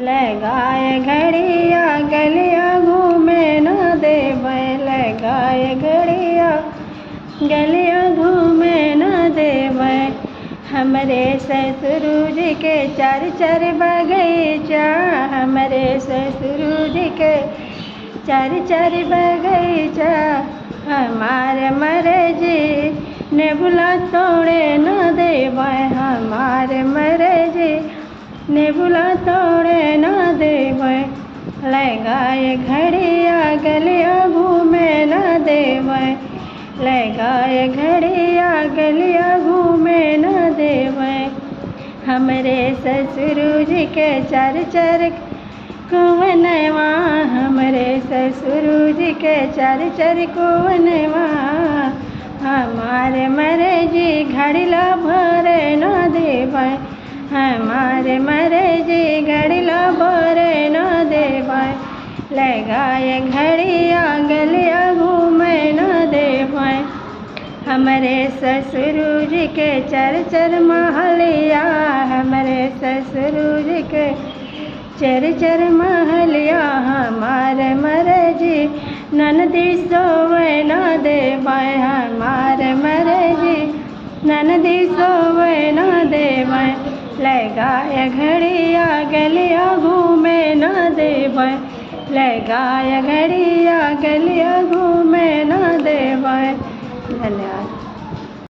लगाए घड़िया गलिया घूमे न देवै, लगाए घड़िया गलिया घूमे न देवै। हमरे ससुर जी के चार चार बगीचा, हमरे ससुर जी के चार चार बगीचा। हमारे मरे जी ने बुला तोड़े न देवै, हमारे मरे जी ने बुला तोड़े न देवै। लगाए घड़िया गलिया घूमे न देवै, लगाए घड़िया गलिया घूमे न देवै। हमरे ससुर जी के चार चार कुवनवा, हमरे ससुर जी के चार चार कुवनवा। हमारे मरे जी घड़िला भरे न देवै, हमारे मरे जी घड़िला भरे न देवै। लगाए घड़िया गलिया घूमे न देवै। हमरे ससुर जी के चार चार महलिया, हमरे ससुर जी के चार चार महलिया। हमारे मरे जी ननदी सोवे न देवै, हमारे मरे जी ननदी सोवे न देवै। लगाए घड़िया गलिया घूमे न देवै, लगाए घड़िया गलिया घूमे न देवै। धन्यवाद।